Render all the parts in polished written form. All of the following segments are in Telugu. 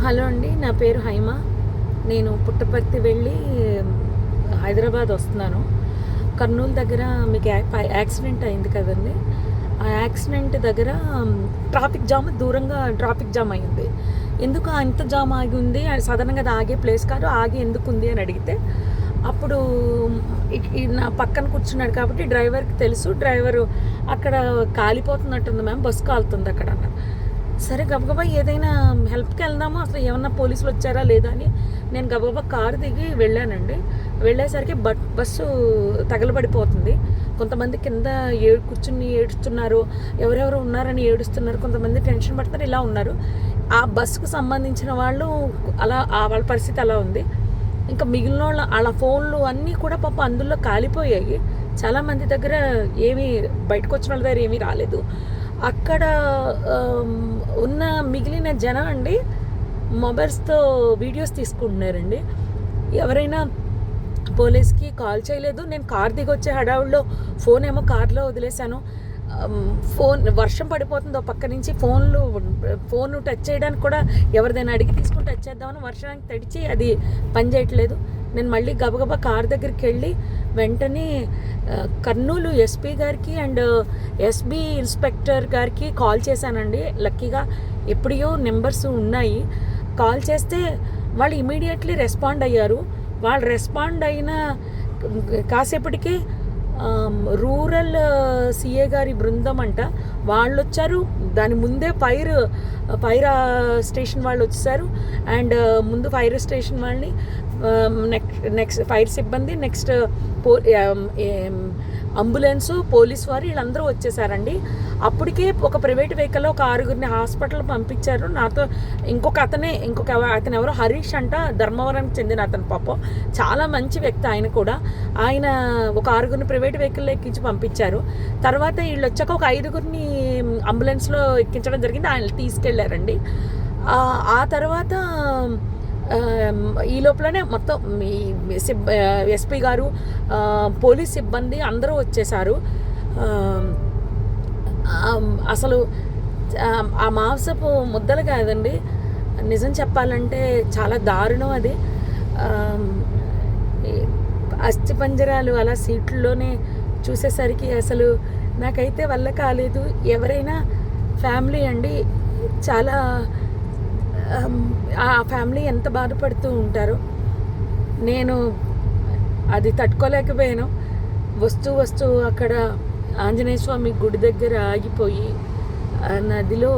హలో అండి, నా పేరు హైమ. నేను పుట్టపర్తి వెళ్ళి హైదరాబాద్ వస్తున్నాను. కర్నూలు దగ్గర మీకు యాక్సిడెంట్ అయింది కదండి. ఆ యాక్సిడెంట్ దగ్గర దూరంగా ట్రాఫిక్ జామ్ అయింది. ఎందుకు అంత జామ్ ఆగి ఉంది? సాధారణంగా అది ఆగే ప్లేస్ కాదు. ఆగి ఎందుకు ఉంది అని అడిగితే అప్పుడు నా పక్కన కూర్చున్నాడు కాబట్టి డ్రైవర్కి తెలుసు. డ్రైవరు అక్కడ కాలిపోతున్నట్టుంది మ్యామ్, బస్సు కాలుతుంది అక్కడ అన్నారు. సరే గబగబా ఏదైనా హెల్ప్కి వెళ్దాము, అసలు ఏమన్నా పోలీసులు వచ్చారా లేదా అని నేను గబగబా కారు దిగి వెళ్ళానండి. వెళ్ళేసరికి బస్సు తగలబడిపోతుంది. కొంతమంది కింద కూర్చుని ఏడుస్తున్నారు, ఎవరెవరు ఉన్నారని ఏడుస్తున్నారు, కొంతమంది టెన్షన్ పడుతున్నారు, ఇలా ఉన్నారు. ఆ బస్సుకు సంబంధించిన వాళ్ళు అలా వాళ్ళ పరిస్థితి అలా ఉంది. ఇంకా మిగిలిన వాళ్ళ ఫోన్లు అన్నీ కూడా పాపం అందులో కాలిపోయాయి. చాలామంది దగ్గర ఏమీ బయటకు వచ్చిన వాళ్ళ దగ్గర ఏమీ రాలేదు. అక్కడ ఉన్న మిగిలిన జనం అండి మొబైల్స్తో వీడియోస్ తీసుకుంటున్నారండి. ఎవరైనా పోలీస్కి కాల్ చేయలేదు. నేను కార్ దిగి వచ్చే హడావుల్లో ఫోన్ ఏమో కార్లో వదిలేశాను. వర్షం పడిపోతుందో పక్క నుంచి ఫోన్ టచ్ చేయడానికి కూడా ఎవరిదైనా అడిగి తీసుకుని టచ్ చేద్దామని వర్షానికి తడిచి అది పని చేయట్లేదు. నేను మళ్ళీ గబగబా కార్ దగ్గరికి వెళ్ళి వెంటనే కర్నూలు ఎస్పీ గారికి అండ్ ఎస్బీ ఇన్స్పెక్టర్ గారికి కాల్ చేశానండి. లక్కీగా ఎప్పుడో నెంబర్స్ ఉన్నాయి. కాల్ చేస్తే వాళ్ళు ఇమీడియట్లీ రెస్పాండ్ అయ్యారు. వాళ్ళు రెస్పాండ్ అయిన కాసేపటికి రూరల్ సిఏ గారి బృందం అంట వాళ్ళు వచ్చారు. దాని ముందే ఫైర్ స్టేషన్ వాళ్ళు వచ్చేసారు. అండ్ ముందు ఫైర్ స్టేషన్ వాళ్ళని నెక్స్ట్ ఫైర్ సిబ్బంది, నెక్స్ట్ అంబులెన్సు, పోలీస్ వారు వీళ్ళందరూ వచ్చేసారండి. అప్పటికే ఒక ప్రైవేట్ వెహికల్లో ఒక 6గురిని హాస్పిటల్ పంపించారు. నాతో అతను ఎవరో హరీష్ అంట, ధర్మవరానికి చెందిన అతను. పాపం చాలా మంచి వ్యక్తి ఆయన కూడా. ఆయన ఒక 6గురిని ప్రైవేట్ వెహికల్లో ఎక్కించి పంపించారు. తర్వాత వీళ్ళు వచ్చాక ఒక 5గురిని అంబులెన్స్లో ఎక్కించడం జరిగింది. ఆయన తీసుకెళ్లారండి. ఆ తర్వాత ఈ లోపలనే మొత్తం ఎస్పీ గారు, పోలీస్ సిబ్బంది అందరూ వచ్చేసారు. అసలు ఆ మాంసపు ముద్దలు కాదండి, నిజం చెప్పాలంటే చాలా దారుణం అది. అస్థిపంజరాలు అలా సీట్లలోనే చూసేసరికి అసలు నాకైతే వల్ల కాలేదు. ఎవరైనా ఫ్యామిలీ అండి, చాలా ఆ ఫ్యామిలీ ఎంత బాధపడుతూ ఉంటారో. నేను అది తట్టుకోలేకపోయాను. వస్తూ అక్కడ ఆంజనేయ స్వామి గుడి దగ్గర ఆగిపోయి నదిలో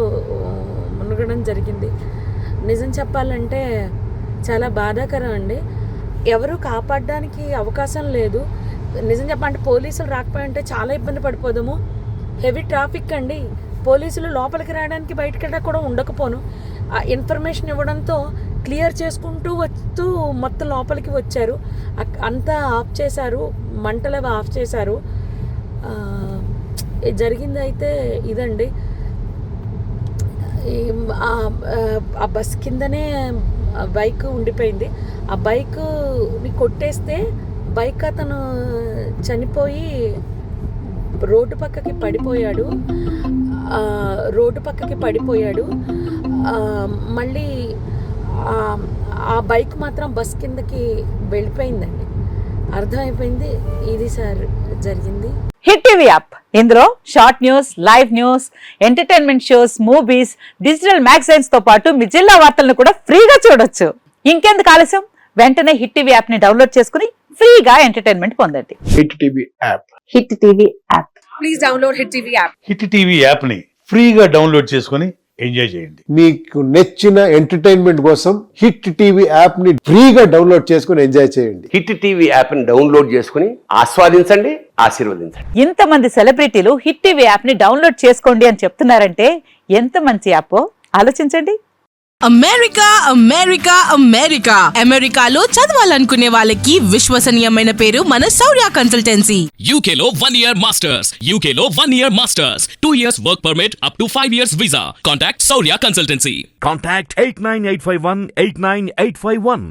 మునగడం జరిగింది. నిజం చెప్పాలంటే చాలా బాధాకరం అండి. ఎవరు కాపాడడానికి అవకాశం లేదు. నిజం చెప్పాలంటే పోలీసులు రాకపోయింటే చాలా ఇబ్బంది పడిపోదాము. హెవీ ట్రాఫిక్ అండి. పోలీసులు లోపలికి రావడానికి బయటకి కూడా ఉండకపోను. ఆ ఇన్ఫర్మేషన్ ఇవ్వడంతో క్లియర్ చేసుకుంటూ వస్తూ మొత్తం లోపలికి వచ్చారు. అంతా ఆఫ్ చేశారు, మంటలు ఆఫ్ చేశారు. జరిగింది అయితే ఇదండి. ఆ బస్ కిందనే బైక్ ఉండిపోయింది. ఆ బైక్ని కొట్టేస్తే బైక్ అతను చనిపోయి రోడ్డు పక్కకి పడిపోయాడు. మళ్ళీ ఆ బైక్ మాత్రం బస్ కిందకి వెళ్ళిపోయిందండి. అర్థమైపోయింది ఇది సార్ జరిగింది. హిట్ టీవీ యాప్, ఇందులో short news, live news, entertainment shows, movies, digital magazines తో పాటు మీ జిల్లా వార్తలను కూడా ఫ్రీగా చూడొచ్చు. ఇంకెందుకు ఆలస్యం, వెంటనే హిట్ టీవీ యాప్ ని డౌన్లోడ్ చేసుకుని ఫ్రీగా ఎంటర్టైన్మెంట్ పొందండి. Hit TV app. Hit TV app. Please download hit TV app. Hit TV app ని ఫ్రీగా డౌన్లోడ్ చేసుకుని ఎంజాయ్ చేయండి. మీకు నచ్చిన ఎంటర్టైన్మెంట్ కోసం హిట్ టీవీ యాప్ ని ఫ్రీగా డౌన్లోడ్ చేసుకుని ఎంజాయ్ చేయండి. హిట్ టీవీ యాప్ ని డౌన్లోడ్ చేసుకుని ఆస్వాదించండి, ఆశీర్వదించండి. ఇంతమంది సెలబ్రిటీలు హిట్ టీవీ యాప్ ని డౌన్లోడ్ చేసుకోండి అని చెప్తున్నారంటే ఎంత మంచి యాప్ ఆలోచించండి. అమెరికాలో చదవాలనుకునే వాళ్ళకి విశ్వసనీయమైన పేరు మన శౌర్య కన్సల్టెన్సీ. UK లో 1 year masters. 2 years work permit up to 5 years visa. Contact Saurya Consultancy. Contact 89851 89851.